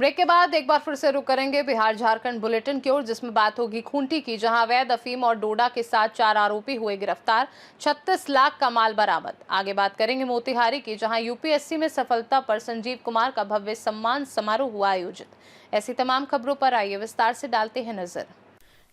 Break के बाद एक बार फिर से रुक करेंगे बिहार झारखंड बुलेटिन की ओर, जिसमें बात होगी खूंटी की, जहां अवैध अफीम और डोडा के साथ 4 आरोपी हुए गिरफ्तार, 36 लाख का माल बरामद। आगे बात करेंगे मोतिहारी की, जहां यूपीएससी में सफलता पर संजीव कुमार का भव्य सम्मान समारोह हुआ आयोजित। ऐसी तमाम खबरों पर आइए विस्तार से डालते हैं नजर।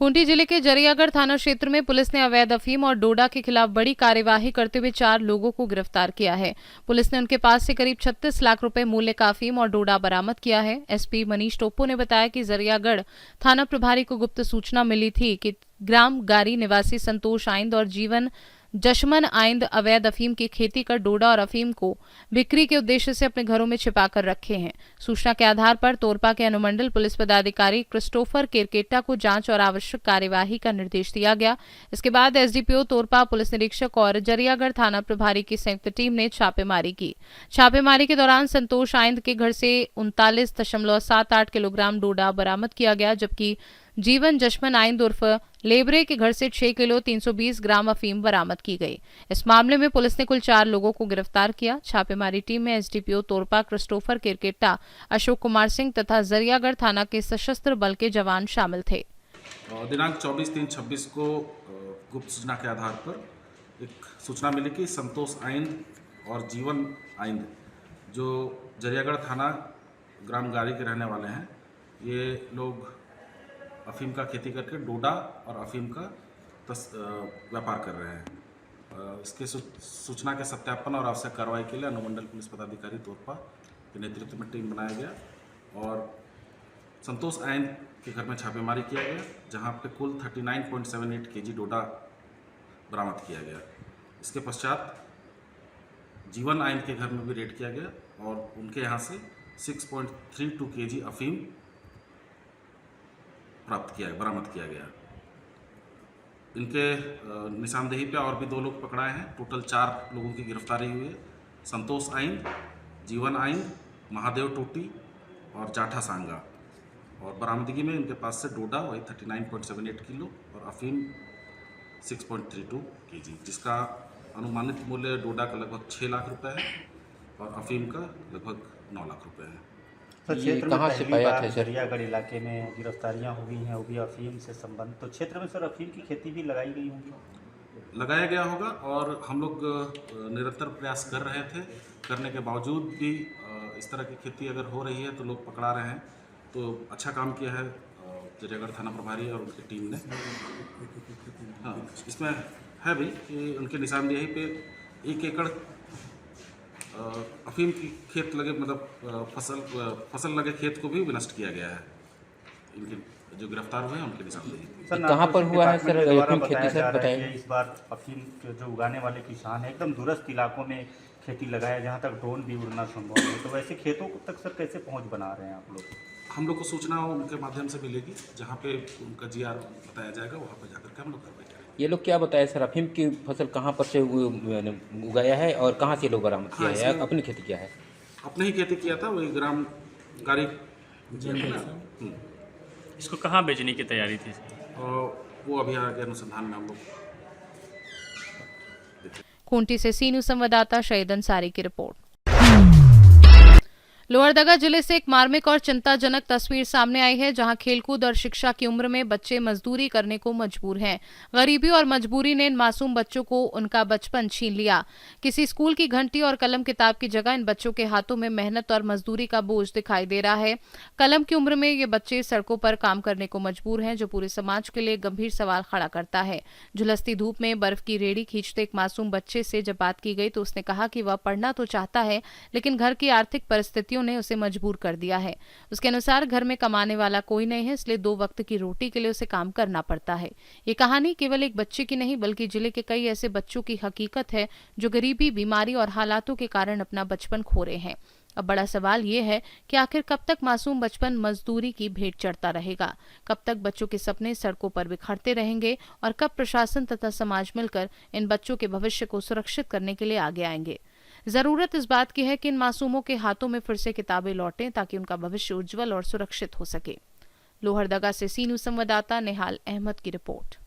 खूंटी जिले के जरियागढ़ थाना क्षेत्र में पुलिस ने अवैध अफीम और डोडा के खिलाफ बड़ी कार्यवाही करते हुए 4 लोगों को गिरफ्तार किया है। पुलिस ने उनके पास से करीब 36 लाख रुपए मूल्य का अफीम और डोडा बरामद किया है। एसपी मनीष टोप्पो ने बताया कि जरियागढ़ थाना प्रभारी को गुप्त सूचना मिली थी कि ग्राम गारी निवासी संतोष आइंद और जीवन जशमन आइंद अवैध अफीम की खेती कर डोडा और अफीम को बिक्री के उद्देश्य से अपने घरों में छिपाकर रखे हैं। सूचना के आधार पर तोरपा के अनुमंडल पुलिस पदाधिकारी क्रिस्टोफर केरकेटा को जांच और आवश्यक कार्यवाही का निर्देश दिया गया। इसके बाद एसडीपीओ तोरपा, पुलिस निरीक्षक और जरियागढ़ थाना प्रभारी की संयुक्त टीम ने छापेमारी की। छापेमारी के दौरान संतोष आइंद के घर से 39.78 किलोग्राम डोडा बरामद किया गया, जबकि जीवन जशमन आइंद उर्फ लेबरे के घर से 6 किलो 320 ग्राम अफीम बरामद की गई। इस मामले में पुलिस ने कुल 4 लोगों को गिरफ्तार किया। छापेमारी टीम में एसडीपीओ तोरपा क्रिस्टोफर केरकेटा, अशोक कुमार सिंह तथा जरियागढ़ थाना के सशस्त्र बल के जवान शामिल थे। दिनांक 24/3/26 को गुप्त सूचना के आधार पर एक सूचना मिली कि संतोष आइंद और जीवन आइंद, जो जरियागढ़ थाना ग्राम गारी के रहने वाले हैं, ये लोग अफीम का खेती करके डोडा और अफीम का व्यापार कर रहे हैं। इसके सूचना के सत्यापन और आवश्यक कार्रवाई के लिए अनुमंडल पुलिस पदाधिकारी तोरपा के नेतृत्व में टीम बनाया गया और संतोष आइंद के घर में छापेमारी किया गया, जहां पे कुल 39.78 केजी डोडा बरामद किया गया। इसके पश्चात जीवन आइंद के घर में भी रेड किया गया और उनके यहाँ से 6.32 केजी अफीम बरामद किया गया। इनके निशानदेही पे और भी 2 लोग पकड़ाए हैं। टोटल 4 लोगों की गिरफ्तारी हुई है। संतोष आइंद, जीवन आइंद, महादेव टोटी और जाठा सांगा। और बरामदगी में इनके पास से डोडा वही 39.78 किलो और अफीम 6.32 केजी, जिसका अनुमानित मूल्य डोडा का लगभग 6 लाख रुपए है और अफीम का लगभग 9 लाख रुपए है। सर, क्षेत्र में पहली बार जरियागढ़ इलाके में गिरफ्तारियां हुई हैं, वो भी अफीम से संबंधित। तो क्षेत्र में सर अफीम की खेती भी लगाई गई होगी? लगाया गया होगा और हम लोग निरंतर प्रयास कर रहे थे। करने के बावजूद भी इस तरह की खेती अगर हो रही है तो लोग पकड़ा रहे हैं। तो अच्छा काम किया है जरियागढ़ थाना प्रभारी और उनकी टीम ने। हाँ, इसमें है भी कि उनके निशानदेही पे 1 एकड़ अफीम की खेत लगे, मतलब फसल लगे खेत को भी विनष्ट किया गया है। इनके जो गिरफ्तार हुए हैं उनके निशानदेही। सर, कहाँ पर हुआ है सर अफीम खेती? सर बताइए। इस बार अफीम जो उगाने वाले किसान हैं एकदम दूरस्थ इलाकों में खेती लगाया, जहाँ तक ड्रोन भी उड़ना संभव है। तो वैसे खेतों तक सर कैसे पहुँच बना रहे हैं आप लोग? हम लोग को सूचना उनके माध्यम से मिलेगी, जहाँ पे उनका जीआर बताया जाएगा वहाँ पर जाकर के हम लोग कार्रवाई करेंगे। ये लोग क्या बताया सर, अफीम की फसल कहाँ पर से उगाया है और कहाँ से लोग बरामद किया है? अपनी खेती किया है? अपने ही खेती किया था, वही ग्राम गारी। इसको कहाँ बेचने की तैयारी थी? और वो अभी आगे अनुसंधान में हम लोग। खूंटी से सीनू संवाददाता शहीद अंसारी की रिपोर्ट। लोहरदगा जिले से एक मार्मिक और चिंताजनक तस्वीर सामने आई है, जहां खेलकूद और शिक्षा की उम्र में बच्चे मजदूरी करने को मजबूर हैं। गरीबी और मजबूरी ने इन मासूम बच्चों को उनका बचपन छीन लिया। किसी स्कूल की घंटी और कलम किताब की जगह इन बच्चों के हाथों में मेहनत और मजदूरी का बोझ दिखाई दे रहा है। कलम की उम्र में ये बच्चे सड़कों पर काम करने को मजबूर हैं, जो पूरे समाज के लिए गंभीर सवाल खड़ा करता है। झुलसती धूप में बर्फ की रेड़ी खींचते एक मासूम बच्चे से जब बात की गई तो उसने कहा कि वह पढ़ना तो चाहता है, लेकिन घर की आर्थिक परिस्थितियों ने उसे मजबूर कर दिया है। उसके अनुसार घर में कमाने वाला कोई नहीं है, इसलिए 2 वक्त की रोटी के लिए उसे काम करना पड़ता है। ये कहानी केवल एक बच्चे की नहीं, बल्कि जिले के कई ऐसे बच्चों की हकीकत है जो गरीबी, बीमारी और हालातों के कारण अपना बचपन खो रहे हैं। अब बड़ा सवाल ये है कि आखिर कब तक मासूम बचपन मजदूरी की भेंट चढ़ता रहेगा? कब तक बच्चों के सपने सड़कों पर बिखरते रहेंगे? और कब प्रशासन तथा समाज मिलकर इन बच्चों के भविष्य को सुरक्षित करने के लिए आगे आएंगे? जरूरत इस बात की है कि इन मासूमों के हाथों में फिर से किताबें लौटें, ताकि उनका भविष्य उज्जवल और सुरक्षित हो सके। लोहरदगा से सीनू संवाददाता निहाल अहमद की रिपोर्ट।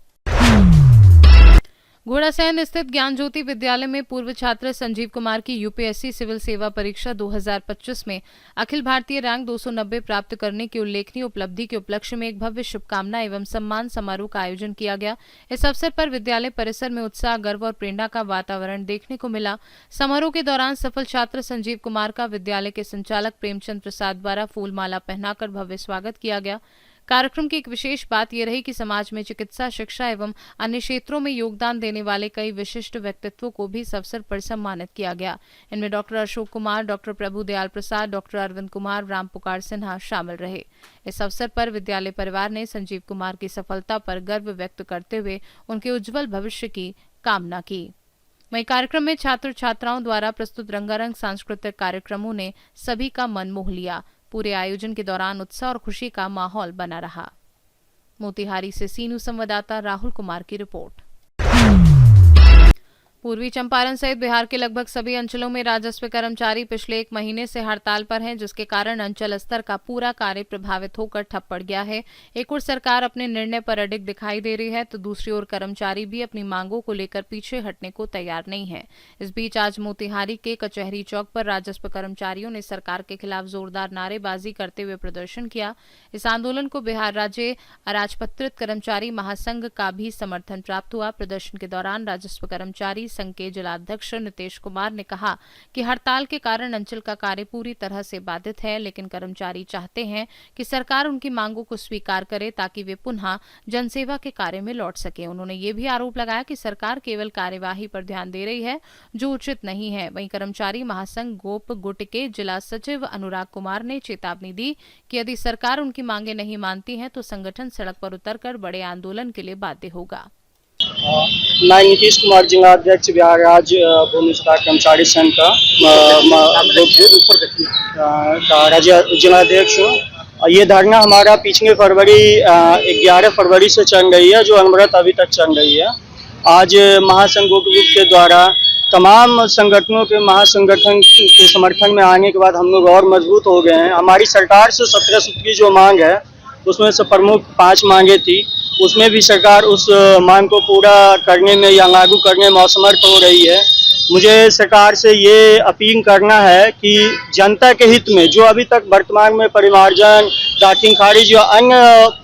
घोड़ासहन स्थित ज्ञान ज्योति विद्यालय में पूर्व छात्र संजीव कुमार की यूपीएससी सिविल सेवा परीक्षा 2025 में अखिल भारतीय रैंक 290 प्राप्त करने की उल्लेखनीय उपलब्धि के उपलक्ष्य में एक भव्य शुभकामना एवं सम्मान समारोह का आयोजन किया गया। इस अवसर पर विद्यालय परिसर में उत्साह, गर्व और प्रेरणा का वातावरण देखने को मिला। समारोह के दौरान सफल छात्र संजीव कुमार का विद्यालय के संचालक प्रेमचंद प्रसाद द्वारा फूलमाला पहनाकर भव्य स्वागत किया गया। कार्यक्रम की एक विशेष बात यह रही कि समाज में चिकित्सा, शिक्षा एवं अन्य क्षेत्रों में योगदान देने वाले कई विशिष्ट व्यक्तित्वों को भी इस अवसर पर सम्मानित किया गया। इनमें डॉक्टर अशोक कुमार, डॉक्टर प्रभुदयाल प्रसाद, डॉक्टर अरविंद कुमार, राम पुकार सिन्हा शामिल रहे। इस अवसर पर विद्यालय परिवार ने संजीव कुमार की सफलता पर गर्व व्यक्त करते हुए उनके उज्जवल भविष्य की कामना की। वहीं कार्यक्रम में छात्र छात्राओं द्वारा प्रस्तुत रंगारंग सांस्कृतिक कार्यक्रमों ने सभी का मन मोह लिया। पूरे आयोजन के दौरान उत्साह और खुशी का माहौल बना रहा। मोतिहारी से सीनू संवाददाता राहुल कुमार की रिपोर्ट। पूर्वी चंपारण सहित बिहार के लगभग सभी अंचलों में राजस्व कर्मचारी पिछले 1 महीने से हड़ताल पर हैं, जिसके कारण अंचल स्तर का पूरा कार्य प्रभावित होकर ठप पड़ गया है। एक ओर सरकार अपने निर्णय पर अडिग दिखाई दे रही है, तो दूसरी ओर कर्मचारी भी अपनी मांगों को लेकर पीछे हटने को तैयार नहीं है। इस बीच आज मोतिहारी के कचहरी चौक पर राजस्व कर्मचारियों ने सरकार के खिलाफ जोरदार नारेबाजी करते हुए प्रदर्शन किया। इस आंदोलन को बिहार राज्य अराजपत्रित कर्मचारी महासंघ का भी समर्थन प्राप्त हुआ। प्रदर्शन के दौरान राजस्व कर्मचारी संघ के जिलाध्यक्ष नितेश कुमार ने कहा कि हड़ताल के कारण अंचल का कार्य पूरी तरह से बाधित है, लेकिन कर्मचारी चाहते हैं कि सरकार उनकी मांगों को स्वीकार करे ताकि वे पुनः जनसेवा के कार्य में लौट सके। उन्होंने ये भी आरोप लगाया कि सरकार केवल कार्यवाही पर ध्यान दे रही है, जो उचित नहीं है। वहीं कर्मचारी महासंघ गोप गुट के जिला सचिव अनुराग कुमार ने चेतावनी दी कि यदि सरकार उनकी मांगे नहीं मानती है तो संगठन सड़क पर उतरकर बड़े आंदोलन के लिए बाध्य होगा। मैं नीतीश कुमार, जिला अध्यक्ष बिहार राज्य भूमि सुधार कर्मचारी संघ का राज्य जिलाध्यक्ष हूँ। ये धरना हमारा पिछले 11 फरवरी से चल रही है, जो अनवरत अभी तक चल रही है। आज महासंघ ग्रुप के द्वारा तमाम संगठनों के महासंगठन के समर्थन में आने के बाद हम लोग और मजबूत हो गए हैं। हमारी सरकार से 17 सूत्री जो मांग है, उसमें से प्रमुख 5 मांगे थी, उसमें भी सरकार उस मांग को पूरा करने में या लागू करने में असमर्थ हो रही है। मुझे सरकार से ये अपील करना है कि जनता के हित में जो अभी तक वर्तमान में परिमार्जन, दाखिल खारिज या अन्य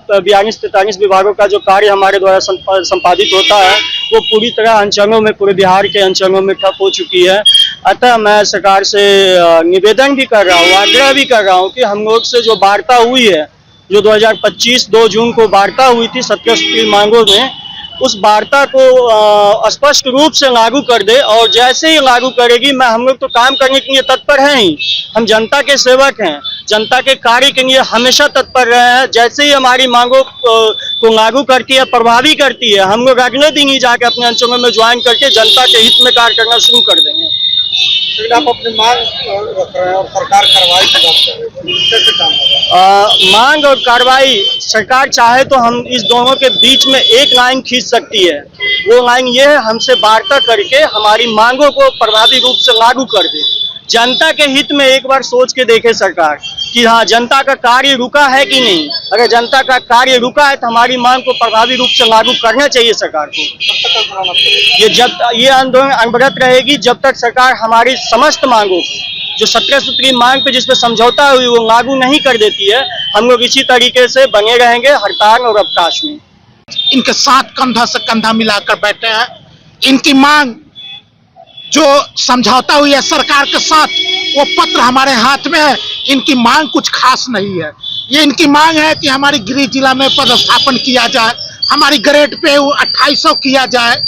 42-43 विभागों का जो कार्य हमारे द्वारा संपादित होता है, वो पूरी तरह अंचलों में, पूरे बिहार के अंचलों में ठप हो चुकी है। अतः मैं सरकार से निवेदन भी कर रहा हूँ, आग्रह भी कर रहा हूँ कि हम लोग से जो वार्ता हुई है, जो 2025 2 जून को वार्ता हुई थी 17 सूत्री मांगों में, उस वार्ता को स्पष्ट रूप से लागू कर दे। और जैसे ही लागू करेगी, हम लोग तो काम करने के लिए तत्पर हैं ही, हम जनता के सेवक हैं, जनता के कार्य के लिए हमेशा तत्पर रहे हैं। जैसे ही हमारी मांगों को लागू करती है, प्रभावी करती है, हम लोग अगले दिन ही जाकर अपने अंचलों में ज्वाइन करके जनता के हित में कार्य करना शुरू कर देंगे। आप अपनी मांग रख रहे हैं और सरकार कार्रवाई की बात कर रही है, कैसे काम होगा? मांग और कार्रवाई, सरकार चाहे तो हम इस दोनों के बीच में एक लाइन खींच सकती है। वो लाइन ये है, हमसे वार्ता करके हमारी मांगों को प्रभावी रूप से लागू कर दे। जनता के हित में एक बार सोच के देखे सरकार कि हाँ, जनता का कार्य रुका है कि नहीं। अगर जनता का कार्य रुका है तो हमारी मांग को प्रभावी रूप से लागू करना चाहिए सरकार को। ये आंदोलन अनवरत रहेगी जब तक सरकार हमारी समस्त मांगों को, जो 17 सूत्री मांग पे जिस पे समझौता हुई, वो लागू नहीं कर देती है। हम लोग इसी तरीके से बने रहेंगे हड़ताल और अवकाश में। इनके साथ कंधा से कंधा मिलाकर बैठे हैं। इनकी मांग जो समझौता हुई है सरकार के साथ, वो पत्र हमारे हाथ में है। इनकी मांग कुछ खास नहीं है। ये इनकी मांग है कि हमारी गृह जिला में पदस्थापन किया जाए, हमारी ग्रेड पे 2800 किया जाए।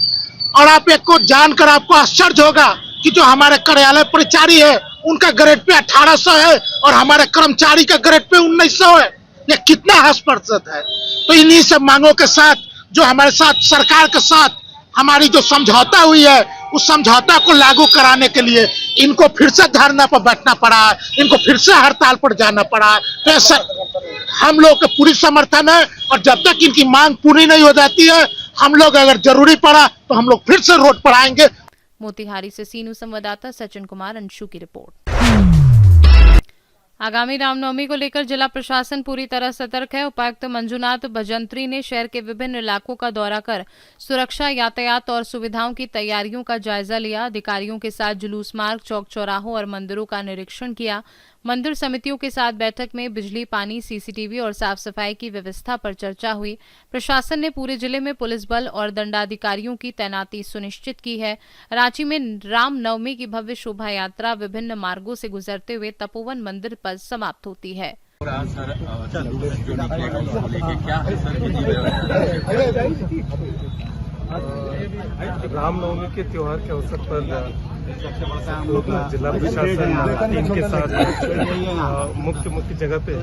और आप एक को जानकर आपको आश्चर्य होगा कि जो हमारे कार्यालय परिचारी है, उनका ग्रेड पे 1800 है और हमारे कर्मचारी का ग्रेड पे 1900 है। ये कितना हास्यास्पद है। तो इन्हीं सब मांगों के साथ, जो हमारे साथ सरकार के साथ हमारी जो समझौता हुई है, उस समझौता को लागू कराने के लिए इनको फिर से धरना पर बैठना पड़ा है, इनको फिर से हड़ताल पर जाना पड़ा है। तो हम लोग का पूरी समर्थन है, और जब तक इनकी मांग पूरी नहीं हो जाती है, हम लोग अगर जरूरी पड़ा तो हम लोग फिर से रोड पर आएंगे। मोतिहारी से सीनू संवाददाता सचिन कुमार अंशु की रिपोर्ट। आगामी रामनवमी को लेकर जिला प्रशासन पूरी तरह सतर्क है। उपायुक्त मंजुनाथ भजंत्री ने शहर के विभिन्न इलाकों का दौरा कर सुरक्षा, यातायात और सुविधाओं की तैयारियों का जायजा लिया। अधिकारियों के साथ जुलूस मार्ग, चौक चौराहों और मंदिरों का निरीक्षण किया। मंदिर समितियों के साथ बैठक में बिजली, पानी, सीसीटीवी और साफ सफाई की व्यवस्था पर चर्चा हुई। प्रशासन ने पूरे जिले में पुलिस बल और दंडाधिकारियों की तैनाती सुनिश्चित की है। रांची में रामनवमी की भव्य शोभा यात्रा विभिन्न मार्गों से गुजरते हुए तपोवन मंदिर पर समाप्त होती है। रामनवमी के त्योहार के अवसर पर जिला प्रशासन टीम के साथ मुख्य जगह पे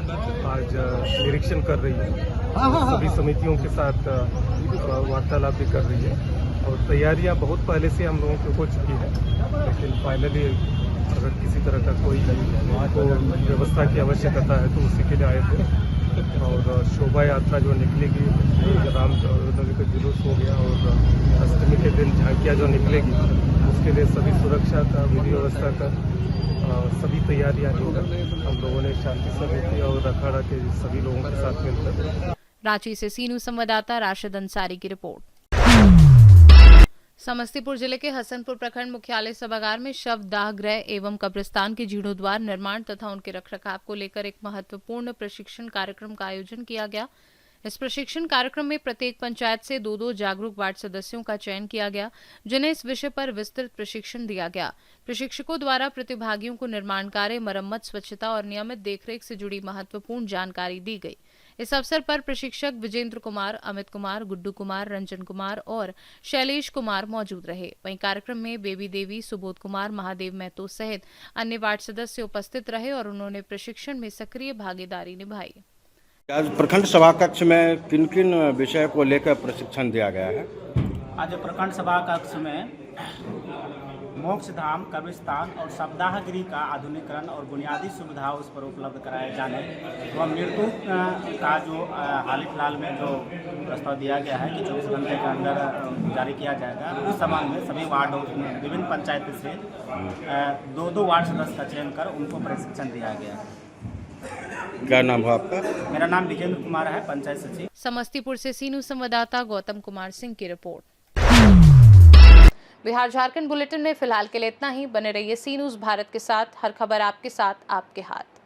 आज निरीक्षण कर रही है। सभी समितियों के साथ वार्तालाप भी कर रही है और तैयारियां बहुत पहले से हम लोगों की हो चुकी है, लेकिन फाइनली अगर किसी तरह का कोई व्यवस्था की आवश्यकता है तो उसी के लिए आए थे। और शोभा यात्रा जो निकलेगी, रामनवमी का जुलूस हो गया और अष्टमी के दिन झांकियाँ जो निकलेगी, उसके लिए सभी सुरक्षा का, विधि व्यवस्था का सभी तैयारियां लेकर हम लोगों ने शांति समिति और अखाड़ा के सभी लोगों के साथ मिलकर। रांची से सीनू संवाददाता राशिद अंसारी की रिपोर्ट। समस्तीपुर जिले के हसनपुर प्रखंड मुख्यालय सभागार में शव दाह गृह एवं कब्रिस्तान के जीर्णोद्वार निर्माण तथा उनके रखरखाव को लेकर एक महत्वपूर्ण प्रशिक्षण कार्यक्रम का आयोजन किया गया। इस प्रशिक्षण कार्यक्रम में प्रत्येक पंचायत से 2-2 जागरूक वार्ड सदस्यों का चयन किया गया, जिन्हें इस विषय पर विस्तृत प्रशिक्षण दिया गया। प्रशिक्षकों द्वारा प्रतिभागियों को निर्माण कार्य, मरम्मत, स्वच्छता और नियमित देखरेख से जुड़ी महत्वपूर्ण जानकारी दी गई। इस अवसर पर प्रशिक्षक विजेंद्र कुमार, अमित कुमार, गुड्डू कुमार, रंजन कुमार और शैलेश कुमार मौजूद रहे। वहीं कार्यक्रम में बेबी देवी, सुबोध कुमार, महादेव महतो सहित अन्य वार्ड सदस्य उपस्थित रहे और उन्होंने प्रशिक्षण में सक्रिय भागीदारी निभाई। आज प्रखंड सभा कक्ष में किन किन विषय को लेकर प्रशिक्षण दिया गया है? आज प्रखंड सभा कक्ष में मोक्ष धाम, कब्रिस्तान और शवदाह गृह का आधुनिकीकरण और बुनियादी सुविधा उस पर उपलब्ध कराए जाने एवं मृत्यु का जो हाल फिलहाल में जो प्रस्ताव दिया गया है कि 24 घंटे के अंदर जारी किया जाएगा, उस संबंध में सभी वार्डों में विभिन्न पंचायत से 2-2 वार्ड सदस्य का चयन कर उनको प्रशिक्षण दिया गया है। क्या नाम है आपका? मेरा नाम विजेंद्र कुमार है, पंचायत सचिव। समस्तीपुर से सीनू संवाददाता गौतम कुमार सिंह की रिपोर्ट। बिहार झारखंड बुलेटिन में फिलहाल के लिए इतना ही। बने रहिए सी न्यूज़ भारत के साथ। हर खबर आपके साथ, आपके हाथ।